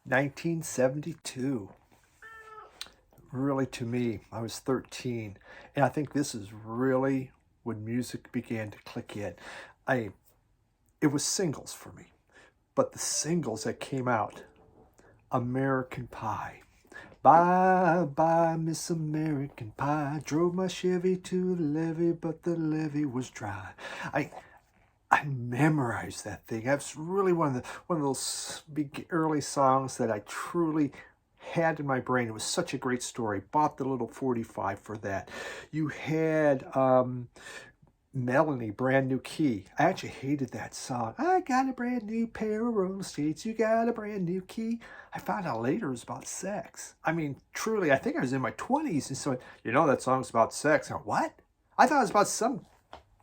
1972. Really, to me, I was 13, and I think this is really when music began to click in. I It was singles for me, but the singles that came out, American Pie. Bye bye, Miss American Pie. Drove my Chevy to the levee, but the levee was dry. I memorized that thing. That's really one of those big early songs that I truly had in my brain. It was such a great story. Bought the little 45 for that. You had Melanie, Brand New Key. I actually hated that song. I got a brand new pair of roller skates. You got a brand new key. I found out later it was about sex. I mean, truly, I think I was in my 20s, and so, that song's about sex. Now, what? I thought it was about some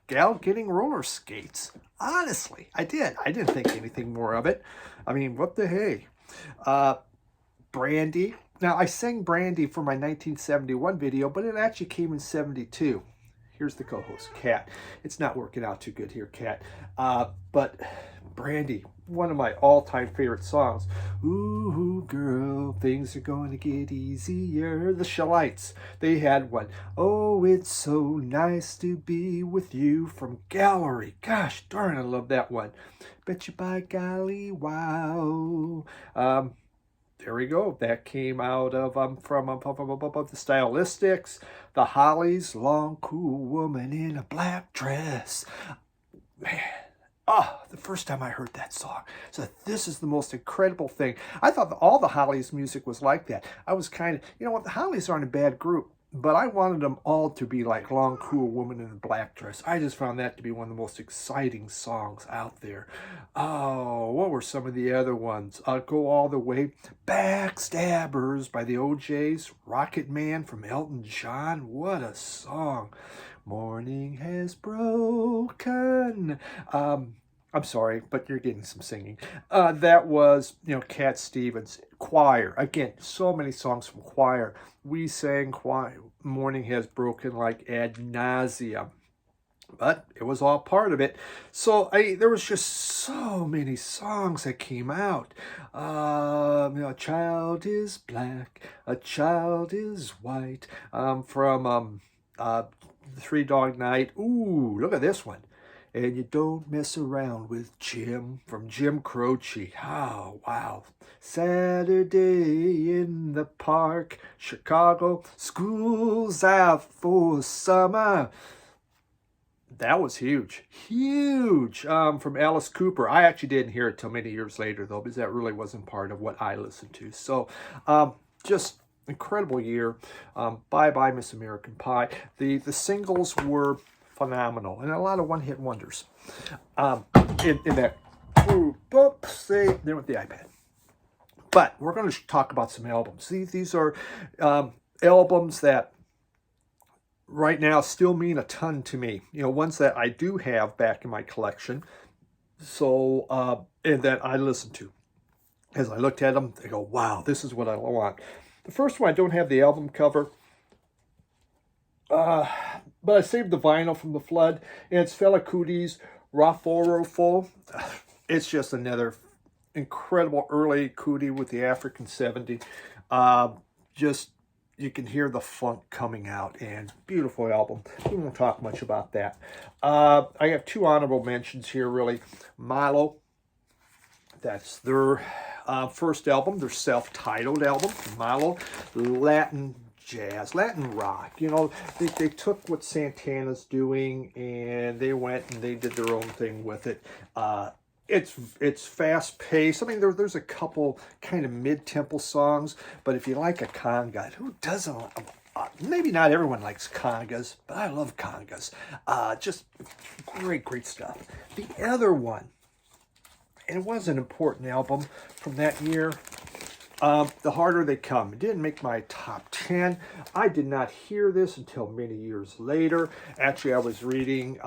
gal getting roller skates. Honestly, I did. I didn't think anything more of it. I mean, what the hey? Brandy. Now, I sang Brandy for my 1971 video, but it actually came in 72. Here's the co-host, Kat. It's not working out too good here, Kat. But Brandy, one of my all-time favorite songs. Ooh, girl, things are going to get easier. The Shalites, they had one. Oh, it's so nice to be with you, from Gallery. Gosh darn, I love that one. Bet you by golly, wow. There we go. That came out of from the Stylistics, the Hollies, Long Cool Woman in a Black Dress. Man, the first time I heard that song, so this is the most incredible thing. I thought that all the Hollies music was like that. I was kind of, the Hollies aren't a bad group, but I wanted them all to be like Long Cool Woman in a Black Dress. I just found that to be one of the most exciting songs out there. Oh, what were some of the other ones? Go All the Way. Backstabbers by the OJs. Rocket Man from Elton John. What a song. Morning has broken. I'm sorry, but you're getting some singing. That was, Cat Stevens. Choir. Again, so many songs from Choir. We sang Choir. Morning Has Broken like ad nauseum. But it was all part of it. So there was just so many songs that came out. A child is black, a child is white. From Three Dog Night. Ooh, look at this one. And you don't mess around with Jim, from Jim Croce. Oh, wow. Saturday in the park, Chicago, school's out for summer. That was huge. Huge. From Alice Cooper. I actually didn't hear it till many years later, though, because that really wasn't part of what I listened to. So, just incredible year. Bye Bye Miss American Pie. The singles were phenomenal, and a lot of one-hit wonders. In that, there with the iPad. But we're going to talk about some albums. These are albums that right now still mean a ton to me. Ones that I do have back in my collection. So, and that I listen to. As I looked at them, I go, wow, this is what I want. The first one, I don't have the album cover. But I saved the vinyl from the flood, and it's Fela Kuti's Raforofo. It's just another incredible early Kuti with the African 70. Just, you can hear the funk coming out, and beautiful album. We won't talk much about that. I have two honorable mentions here, really. Milo, that's their first album, their self-titled album, Milo. Latin jazz, Latin rock. They took what Santana's doing and they went and they did their own thing with it. It's fast paced. I mean, there's a couple kind of mid-tempo songs, but if you like a conga, who doesn't? Maybe not everyone likes congas, but I love congas. Just great stuff. The other one, and it was an important album from that year, The Harder They Come. It didn't make my top 10. I did not hear this until many years later. Actually, I was reading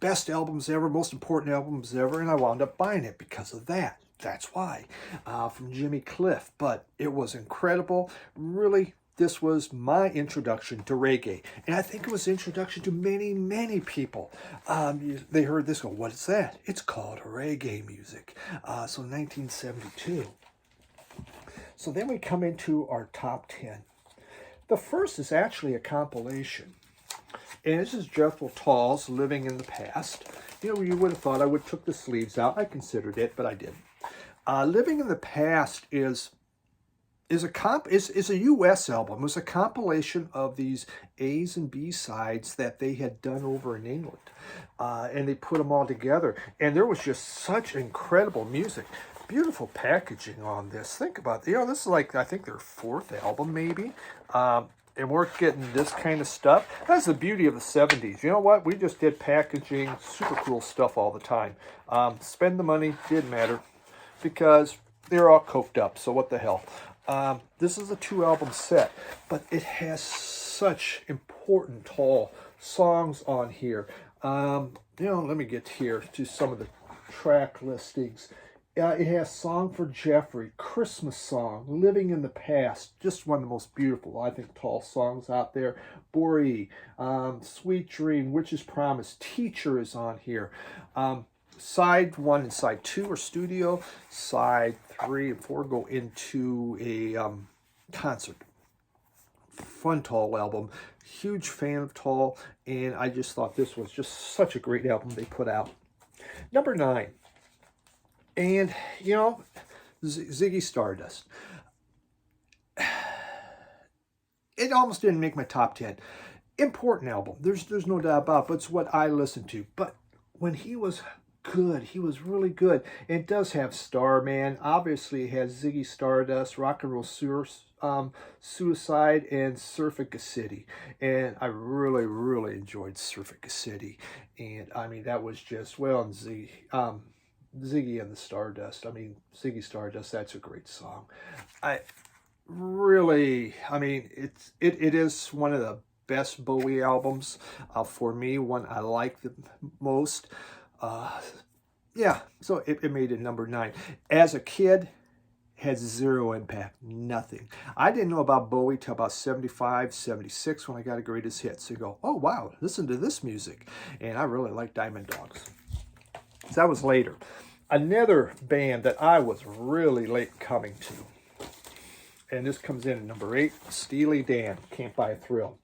best albums ever, most important albums ever, and I wound up buying it because of that. That's why. From Jimmy Cliff. But it was incredible. Really, this was my introduction to reggae. And I think it was introduction to many people. They heard this, go, what is that? It's called reggae music. So 1972. So then we come into our top 10. The first is actually a compilation. And this is Jethro Tull's Living in the Past. You know, you would have thought I would have took the sleeves out. I considered it, but I didn't. Living in the Past is a U.S. album. It was a compilation of these A's and B sides that they had done over in England, and they put them all together. And there was just such incredible music, beautiful packaging on this. Think about it. You know, this is like, I think their fourth album maybe, and we're getting this kind of stuff. That's the beauty of the 70s. You know what? We just did packaging, super cool stuff all the time. Spend the money, didn't matter, because they're all coked up. So what the hell? This is a 2-album set, but it has such important Tull songs on here. You know, let me get here to some of the track listings. It has Song for Jeffrey, Christmas Song, Living in the Past, just one of the most beautiful, I think, Tull songs out there. Boree, Sweet Dream, Witch's Promise, Teacher is on here. Side 1 and Side 2 are studio. Side 3 and 4 go into a concert. Fun Tull album. Huge fan of Tull, and I just thought this was just such a great album they put out. Number 9. And, you know, Ziggy Stardust. It almost didn't make my top 10. Important album. There's no doubt about it, but it's what I listened to. But when he was good. He was really good. And it does have Starman. Obviously, it has Ziggy Stardust, Rock and Roll Suicide, and Surfing City. And I really, really enjoyed Surfing City. And, I mean, that was just, well, and Ziggy and the Stardust. I mean, Ziggy Stardust, that's a great song. I mean, it is one of the best Bowie albums. For me, one I like the most. Yeah, so it made it number 9. As a kid, had zero impact, nothing. I didn't know about Bowie till about 75, 76 when I got a greatest hits. So you go, oh wow, listen to this music. And I really like Diamond Dogs. So that was later. Another band that I was really late coming to, and this comes in at number 8, Steely Dan, Can't Buy a Thrill.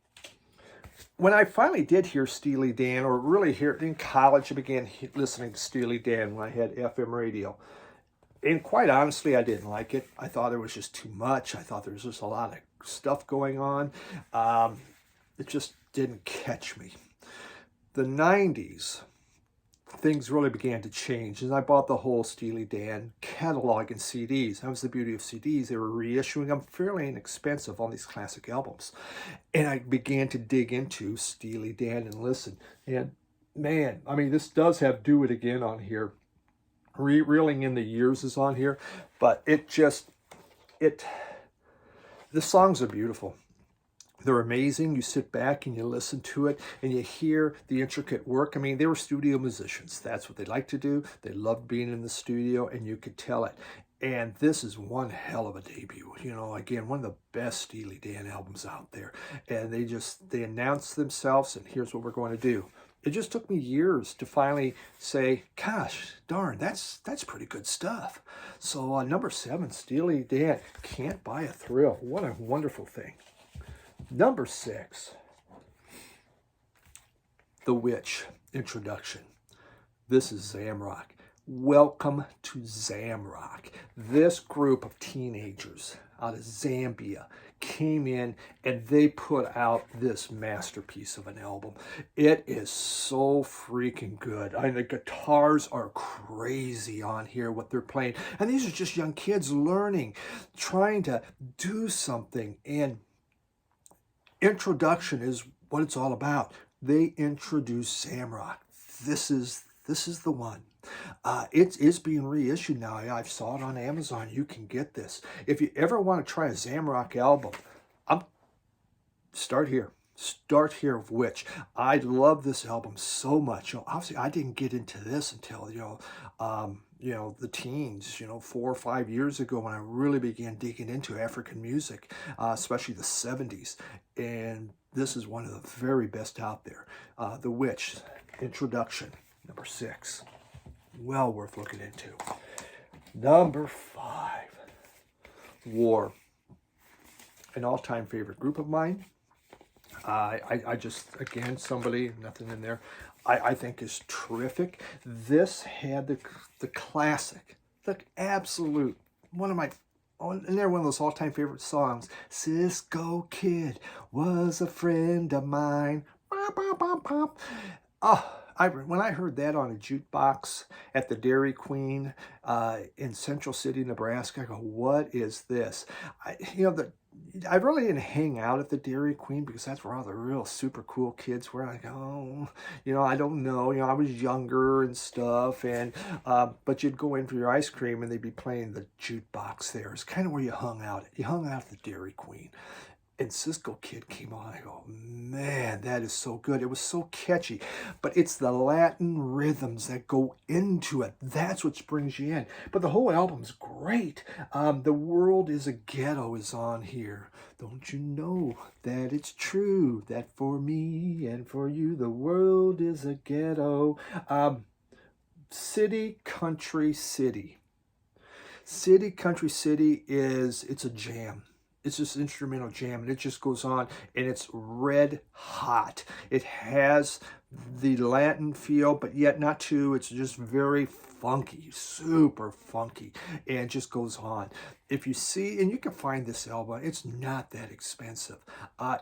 When I finally did hear Steely Dan, or really hear it in college, I began listening to Steely Dan when I had FM radio. And quite honestly, I didn't like it. I thought it was just too much. I thought there was just a lot of stuff going on. It just didn't catch me. The 90s, things really began to change, and I bought the whole Steely Dan catalog and CDs. That was the beauty of CDs. They were reissuing them fairly inexpensive on these classic albums. And I began to dig into Steely Dan and listen. And man, I mean, this does have Do It Again on here. Reeling in the Years is on here. But the songs are beautiful. They're amazing. You sit back and you listen to it and you hear the intricate work. I mean, they were studio musicians. That's what they like to do. They loved being in the studio, and you could tell it. And this is one hell of a debut. You know, again, one of the best Steely Dan albums out there. And they announced themselves, and here's what we're going to do. It just took me years to finally say, gosh, darn, that's pretty good stuff. So number 7, Steely Dan, Can't Buy a Thrill. What a wonderful thing. Number 6, The Witch, Introduction. This is Zamrock. Welcome to Zamrock. This group of teenagers out of Zambia came in and they put out this masterpiece of an album. It is so freaking good. I mean, the guitars are crazy on here, what they're playing. And these are just young kids learning, trying to do something. And Introduction is what it's all about. They introduce Zamrock. This is the one. It is being reissued now. I saw it on Amazon. You can get this. If you ever want to try a Zamrock album, start here. Start here with Witch. I love this album so much. You know, obviously, I didn't get into this until the teens, 4 or 5 years ago when I really began digging into African music, especially the 70s. And this is one of the very best out there. The Witch, Introduction, number 6. Well worth looking into. Number 5. War, an all-time favorite group of mine. I just, again, somebody, nothing in there, I think is terrific. This had the classic, the absolute, one of my, and they're one of those all-time favorite songs. Cisco Kid was a friend of mine. Oh, when I heard that on a jukebox at the Dairy Queen in Central City, Nebraska, I go, what is this? I really didn't hang out at the Dairy Queen because that's where all the real super cool kids were. I go, oh, I don't know. I was younger and stuff, and but you'd go in for your ice cream and they'd be playing the jukebox there. It's kind of where you hung out. You hung out at the Dairy Queen. And Cisco Kid came on. I go, man, that is so good. It was so catchy. But it's the Latin rhythms that go into it. That's what brings you in. But the whole album's great. The World is a Ghetto is on here. Don't you know that it's true that for me and for you, the world is a ghetto. City, Country, City. City, Country, City it's a jam. It's just instrumental jam, and it just goes on, and it's red hot. It has the Latin feel, but yet not too. It's just very funky, super funky, and it just goes on. If you see, and you can find this album, it's not that expensive.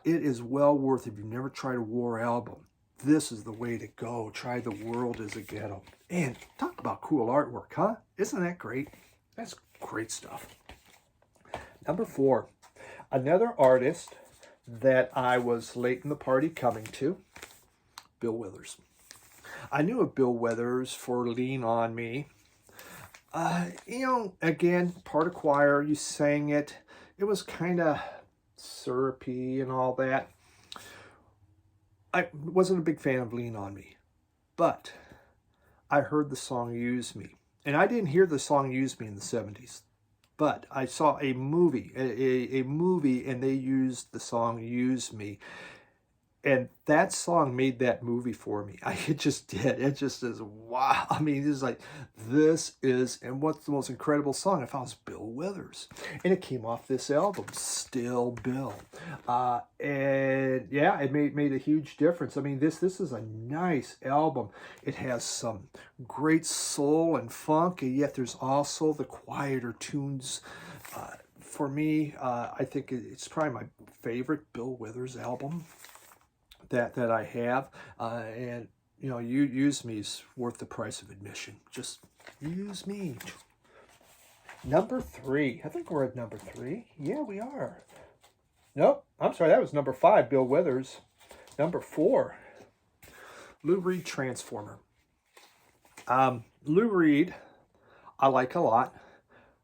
It is well worth, if you've never tried a war album, this is the way to go. Try The World is a Ghetto. And talk about cool artwork, huh? Isn't that great? That's great stuff. Number 4. Another artist that I was late in the party coming to, Bill Withers. I knew of Bill Withers for Lean On Me. Again, part of choir, you sang it. It was kind of syrupy and all that. I wasn't a big fan of Lean On Me, but I heard the song Use Me. And I didn't hear the song Use Me in the 70s. But I saw a movie, a movie, and they used the song Use Me. And that song made that movie for me. It just did. It just is, wow. I mean, it's like, this is, and what's the most incredible song? I found was Bill Withers. And it came off this album, Still Bill. And yeah, it made a huge difference. I mean, this is a nice album. It has some great soul and funk, and yet there's also the quieter tunes. For me, I think it's probably my favorite Bill Withers album that I have, and you Use Me's worth the price of admission. Just Use Me. Number 3. I think we're at number 3. Yeah, we are. Nope, I'm sorry, that was number 5, Bill Withers. Number 4, Lou Reed, Transformer. Lou Reed, I like a lot,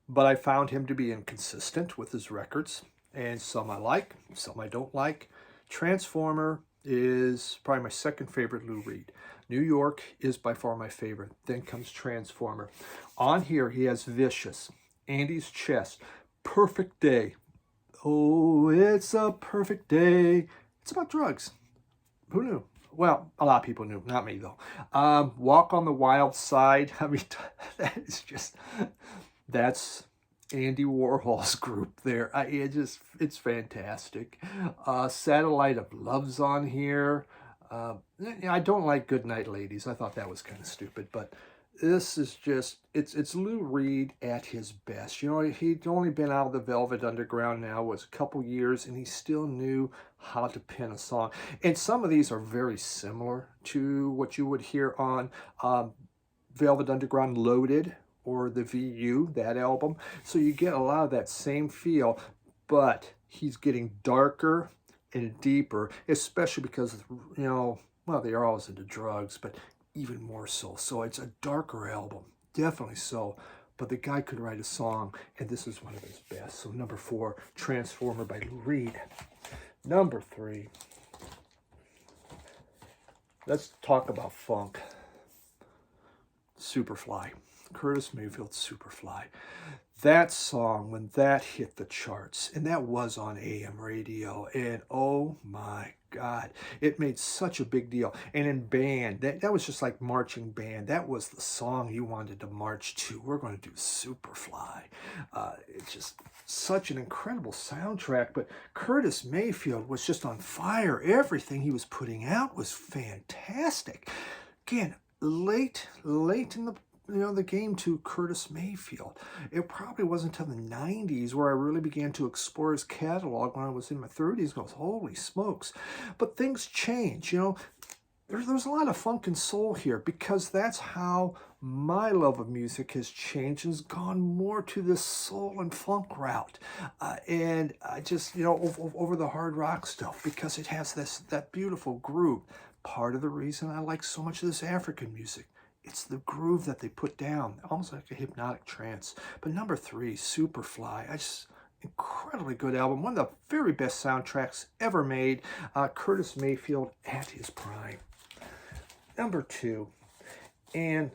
but I found him to be inconsistent with his records, and some I like, some I don't like. Transformer is probably my second favorite Lou Reed. New York is by far my favorite. Then comes Transformer. On here, he has Vicious, Andy's Chest, Perfect Day. Oh, it's a perfect day. It's about drugs. Who knew? Well, a lot of people knew, not me though. Walk on the Wild Side. I mean, that's Andy Warhol's group there. It's fantastic. Satellite of Love's on here. I don't like Goodnight Ladies. I thought that was kind of stupid, but this is just, it's Lou Reed at his best. He'd only been out of the Velvet Underground now, was a couple years, and he still knew how to pen a song. And some of these are very similar to what you would hear on Velvet Underground Loaded, or the VU, that album. So you get a lot of that same feel, but he's getting darker and deeper, especially because, well, they're always into drugs, but even more so. So it's a darker album, definitely so. But the guy could write a song, and this is one of his best. So number 4, Transformer by Lou Reed. Number 3, let's talk about funk. Superfly. Curtis Mayfield's Superfly. That song, when that hit the charts, and that was on AM radio, and oh my God, it made such a big deal. And in band, that was just like marching band. That was the song you wanted to march to. We're going to do Superfly. It's just such an incredible soundtrack, but Curtis Mayfield was just on fire. Everything he was putting out was fantastic. Again, late in the game to Curtis Mayfield. It probably wasn't until the 90s where I really began to explore his catalog when I was in my 30s. Goes, holy smokes. But things change, There's a lot of funk and soul here because that's how my love of music has changed and has gone more to this soul and funk route. And I just, over the hard rock stuff because it has that beautiful groove. Part of the reason I like so much of this African music, it's the groove that they put down, almost like a hypnotic trance. But number 3, Superfly. Incredibly good album. One of the very best soundtracks ever made. Curtis Mayfield at his prime. Number 2, and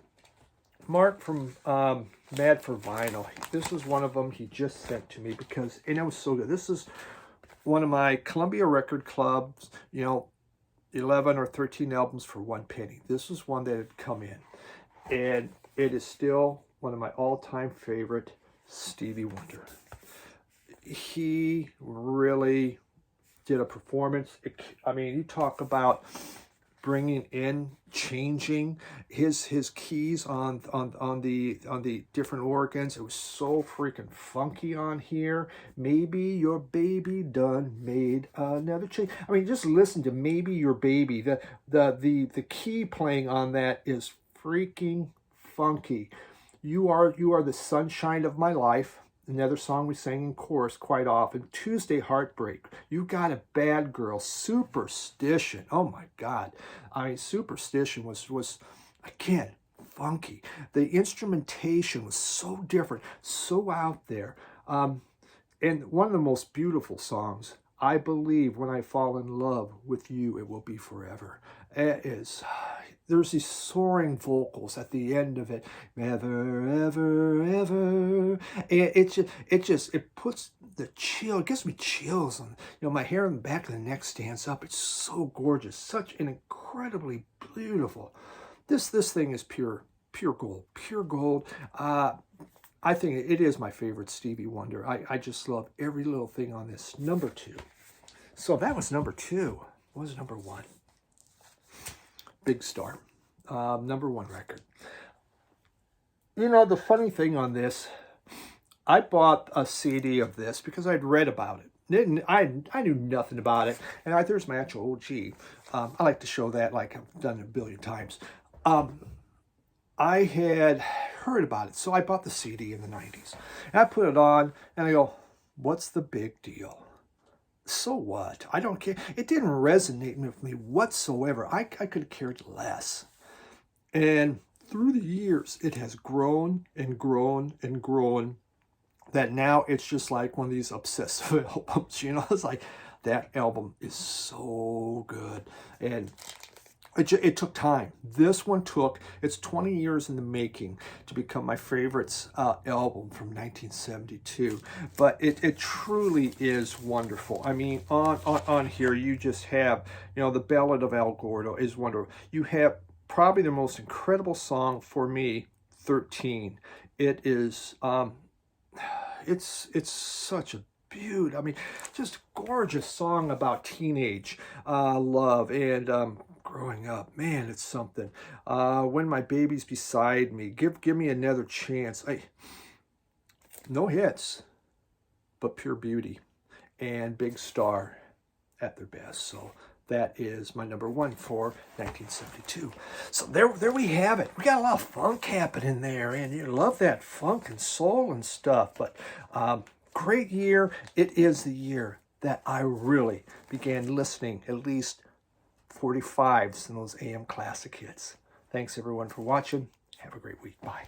Mark from Mad for Vinyl. This was one of them he just sent to me because, and it was so good. This is one of my Columbia Record Club's, 11 or 13 albums for 1 penny. This was one that had come in, and it is still one of my all-time favorite, Stevie Wonder. He really did a performance. You talk about bringing in, changing his keys on the different organs. It was so freaking funky on here. Maybe your baby done made another change. Just listen to Maybe Your Baby. The key playing on that is freaking funky. You are the sunshine of my life. Another song we sang in chorus quite often. Tuesday Heartbreak. You Got a Bad Girl. Superstition. Oh my God. Superstition was again, funky. The instrumentation was so different, so out there. And one of the most beautiful songs, I Believe When I Fall in Love with You, It Will Be Forever. There's these soaring vocals at the end of it. Ever, ever, ever. And it puts the chill, it gives me chills. On, my hair on the back of the neck stands up. It's so gorgeous. Such an incredibly beautiful. This thing is pure gold. Pure gold. I think it is my favorite Stevie Wonder. I just love every little thing on this. Number 2. So that was number 2. What was number 1? Big Star, number 1 record. The funny thing on this, I bought a CD of this because I'd read about it. I knew nothing about it. And there's my actual OG. I like to show that like I've done it a billion times. I had heard about it, so I bought the CD in the 90s. And I put it on, and I go, what's the big deal? So what? I don't care. It didn't resonate with me whatsoever. I could have cared less. And through the years, it has grown and grown and grown, that now it's just like one of these obsessive albums. It's like, that album is so good. And it took time. This one it's 20 years in the making to become my favorite album from 1972. But it truly is wonderful. On here, you just have, the Ballad of El Gordo is wonderful. You have probably the most incredible song for me, 13. It is, it's such a beaut. Just gorgeous song about teenage love and growing up. Man, it's something. When My Baby's Beside Me. Give Me Another Chance. No hits, but pure beauty. And Big Star at their best. So that is my number 1 for 1972. So there we have it. We got a lot of funk happening there, and you love that funk and soul and stuff. But great year. It is the year that I really began listening at least 45s and those AM classic hits. Thanks everyone for watching. Have a great week. Bye.